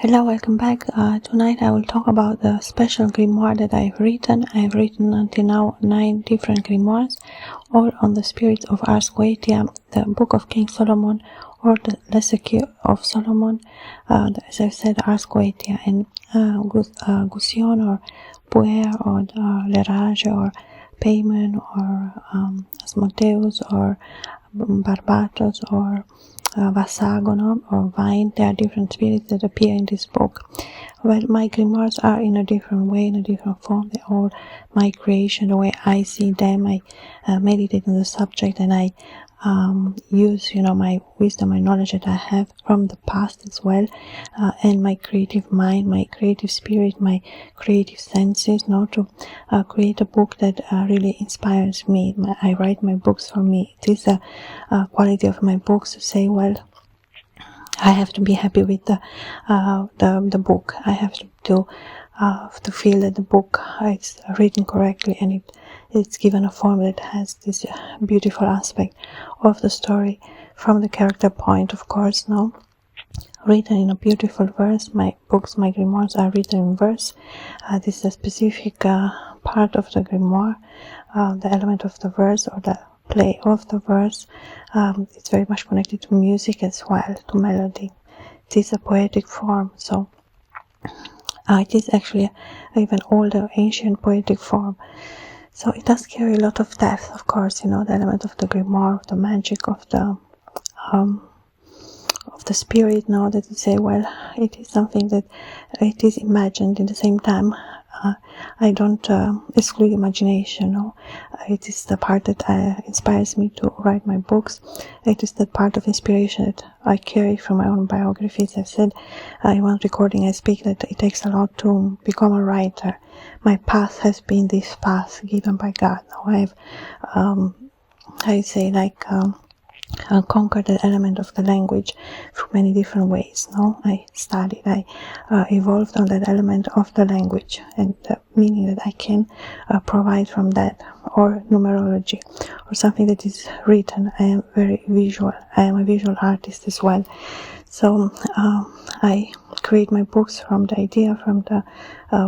Hello, welcome back. Tonight I will talk about the special grimoire that I've written. I've written until now 9 different grimoires, all on the spirits of Ars Goetia, the Book of King Solomon, or the Legacy of Solomon, as I said, Ars Goetia, and Gusion, or Puer, or Lerage, or Payman, or Asmodeus, or Barbatos, or Vasagono or Vine. There are different spirits that appear in this book. Well, my grimoires are in a different way, in a different form. They're all my creation, the way I see them. I meditate on the subject, and I use, my wisdom, my knowledge that I have from the past as well, and my creative mind, my creative spirit, my creative senses, to create a book that really inspires me. I write my books for me. It is a quality of my books to say, well, I have to be happy with the book. I have to feel that the book is written correctly, and it's given a form that has this beautiful aspect of the story from the character point, of course, written in a beautiful verse. My books, my grimoires are written in verse. This is a specific part of the grimoire, the element of the verse, or the play of the verse. It's very much connected to music as well, to melody. It is a poetic form, so it is actually even older, ancient poetic form. So it does carry a lot of depth, of course, the element of the grimoire, the magic of the spirit, that you say, well, it is something that it is imagined. In the same time, I don't exclude imagination. It is the part that inspires me to write my books. It is that part of inspiration that I carry from my own biographies. I've said in one recording I speak that it takes a lot to become a writer. My path has been this path given by God. Now I've conquered the element of the language through many different ways. I studied, I evolved on that element of the language, and the meaning that I can provide from that, or numerology, or something that is written. I am very visual. I am a visual artist as well. So I create my books from the idea, from the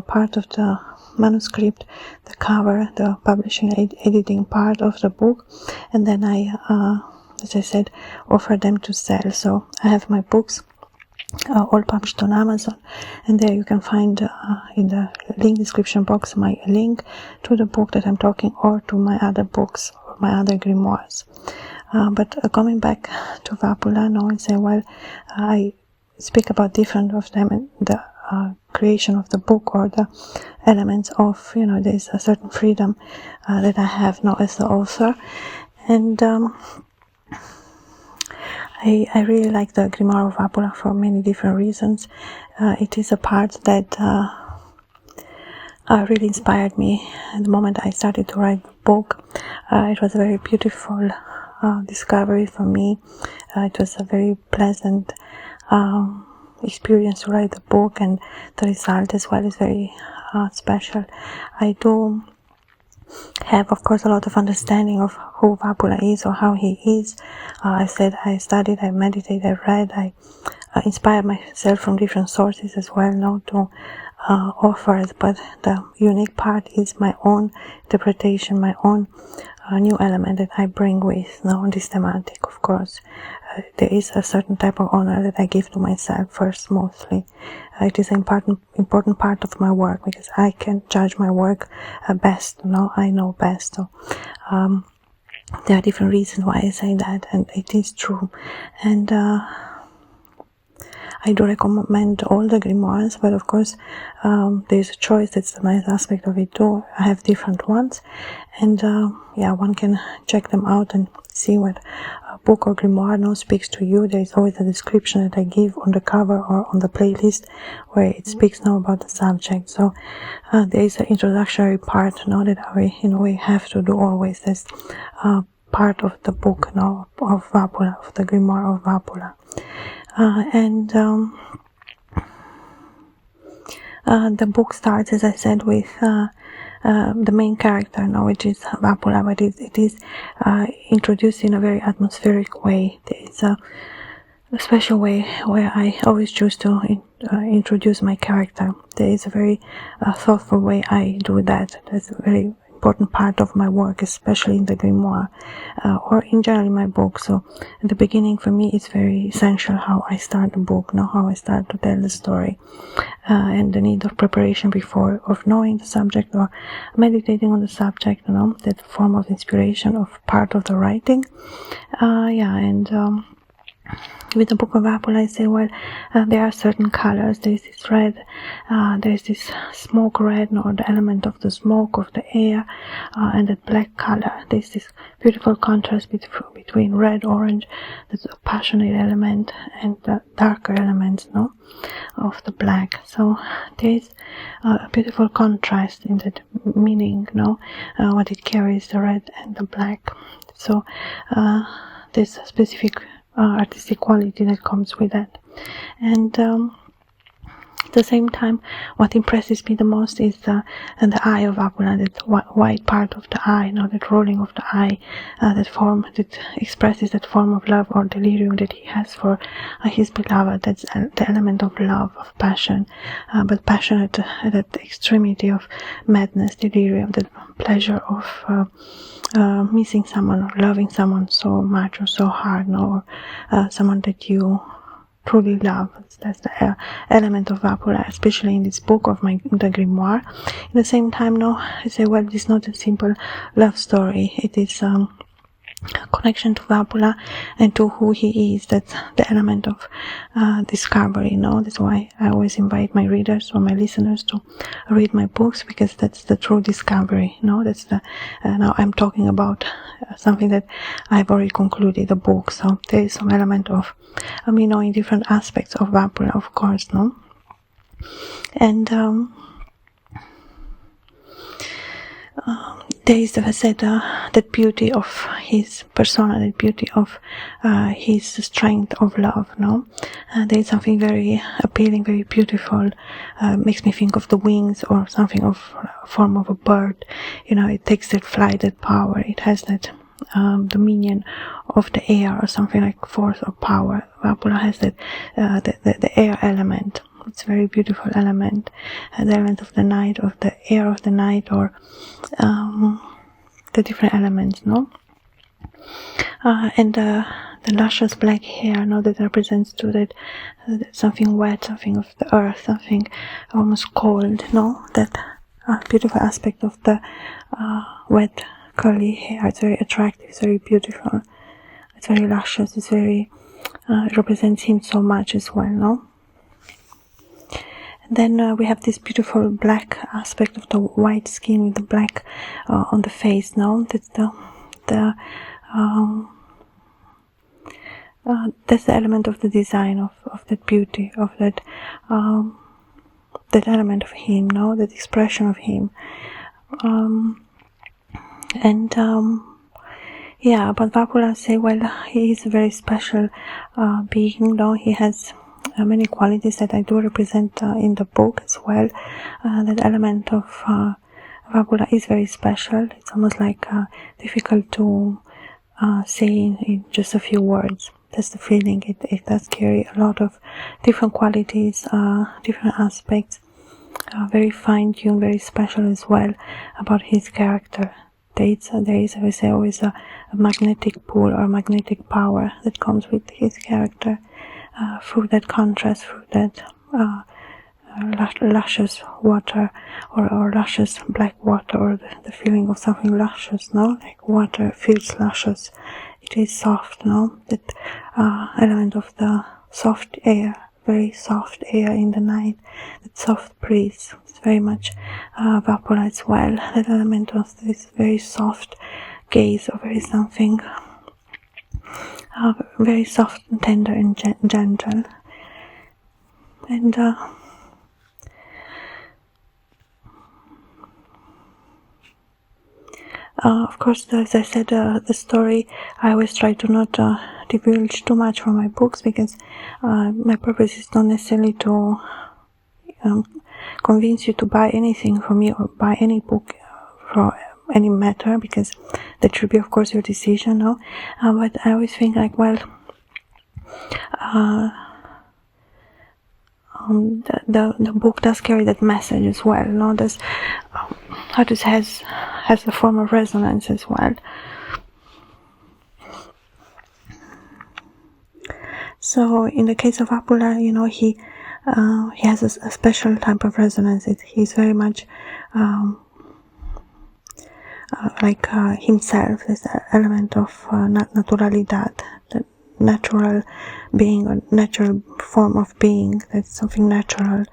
part of the manuscript, the cover, the publishing, editing part of the book, and then I as I said, offer them to sell. So I have my books all published on Amazon, and there you can find in the link description box my link to the book that I'm talking, or to my other books, or my other grimoires. But coming back to Vapula now, and say, well, I speak about different of them, and the creation of the book, or the elements of, there's a certain freedom that I have now as the author. And I really like the Grimoire of Vapula for many different reasons. It is a part that really inspired me at the moment I started to write the book. It was a very beautiful discovery for me. It was a very pleasant experience to write the book, and the result as well is very special. I do have, of course, a lot of understanding of who Vapula is, or how he is. I said I studied, I meditated, I read, I inspired myself from different sources as well, to offer. But the unique part is my own interpretation, my own new element that I bring with this thematic. Of course, there is a certain type of honor that I give to myself first, mostly. It is an important part of my work, because I can judge my work best. I know best. So there are different reasons why I say that, and it is true. And I do recommend all the grimoires, but of course there is a choice. That's the nice aspect of it too. I have different ones, and one can check them out and see what book or grimoire speaks to you. There is always a description that I give on the cover or on the playlist, where it speaks about the subject. So there is an introductory part that we have to do always. That's part of the book of Vapula, of the Grimoire of Vapula. And the book starts, as I said, with the main character, which is Vapula, but it is introduced in a very atmospheric way. There is special way where I always choose to introduce my character. There is a very thoughtful way I do that. That's a very important part of my work, especially in the grimoire, or in general in my book. So at the beginning, for me, it's very essential how I start the book, how I start to tell the story, and the need of preparation before, of knowing the subject or meditating on the subject, that form of inspiration of part of the writing. With the book of Vapula, I say, there are certain colors. There's this red, there's this smoke red, or the element of the smoke of the air, and that black color. There's this beautiful contrast between red, orange, that's a passionate element, and the darker elements, of the black. So there's a beautiful contrast in that meaning, what it carries, the red and the black. So there's a specific artistic quality that comes with that. And at the same time, what impresses me the most is the eye of Vapula, that white part of the eye, that rolling of the eye, that form that expresses that form of love or delirium that he has for his beloved. That's the element of love, of passion, but passion at that extremity of madness, delirium, the pleasure of missing someone or loving someone so much or so hard, or someone that you truly love. That's the element of Vapula, especially in this book of the Grimoire. At the same time, I say, it's not a simple love story. It is a connection to Vapula and to who he is. That's the element of discovery. That's why I always invite my readers or my listeners to read my books, because that's the true discovery. That's the now I'm talking about something that I've already concluded, the book. So there is some element of in different aspects of Vapula, of course, and there is, as I said, that beauty of his persona, that beauty of his strength of love. There is something very appealing, very beautiful. Makes me think of the wings or something of form of a bird. It takes that flight, that power. It has that dominion of the air, or something like force or power. Vapula has that the air element. It's a very beautiful element, the element of the night, of the air of the night, or the different elements, and the luscious black hair, that represents to that something wet, something of the earth, something almost cold, that beautiful aspect of the wet curly hair. It's very attractive, it's very beautiful, it's very luscious, it's very it represents him so much as well, Then we have this beautiful black aspect of the white skin with the black on the face. That's that's the element of the design of that beauty, of that element of him, that expression of him. But Vapula say, he is a very special being. He has many qualities that I do represent in the book as well. That element of Vapula is very special. It's almost like difficult to say in just a few words. That's the feeling. It does carry a lot of different qualities, different aspects, very fine-tuned, very special as well about his character. There is, I would say, always a magnetic pull or magnetic power that comes with his character. Through that contrast, through that luscious water or luscious black water, or the feeling of something luscious, like water feels luscious. It is soft, that element of the soft air, very soft air in the night, that soft breeze. It's very much Vapula as well, that element of this very soft gaze, or very something very soft and tender and gentle. And of course, as I said, the story, I always try to not divulge too much from my books, because my purpose is not necessarily to convince you to buy anything from me or buy any book for any matter, because that should be, of course, your decision. But I always think the book does carry that message as well. No, this artist has a form of resonance as well. So in the case of Vapula, he has a special type of resonance. He's very much like himself. This element of naturalidad, the natural being or natural form of being. That's something natural.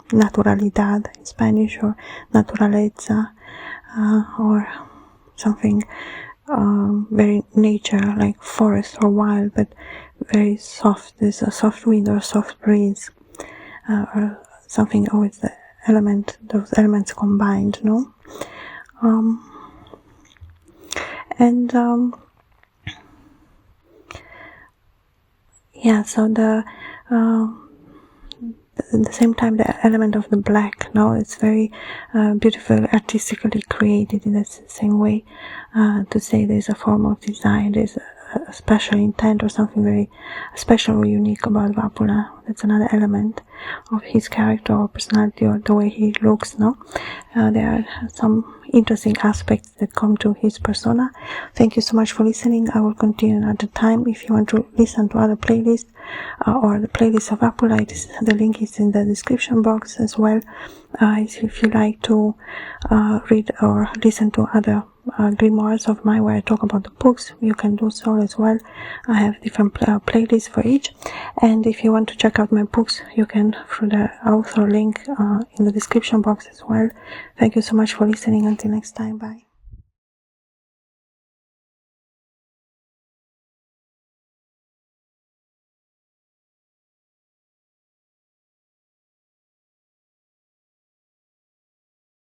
Naturalidad in Spanish, or naturaleza, or something very nature, like forest or wild, but very soft. There's a soft wind or a soft breeze, or something with the those elements combined, no? Yeah, so at the same time, the element of the black, no, it's very beautiful, artistically created in the same way, to say there's a form of design, there's a special intent or something very special or unique about Vapula. That's another element of his character or personality or the way he looks, no? There are some interesting aspects that come to his persona. Thank you so much for listening. I will continue another time. If you want to listen to other playlists or the playlist of Vapula, the link is in the description box as well. If you like to read or listen to other grimoires of mine where I talk about the books, you can do so as well. I have different playlists for each. And if you want to check out my books, you can through the author link in the description box as well. Thank you so much for listening. Until next time, bye.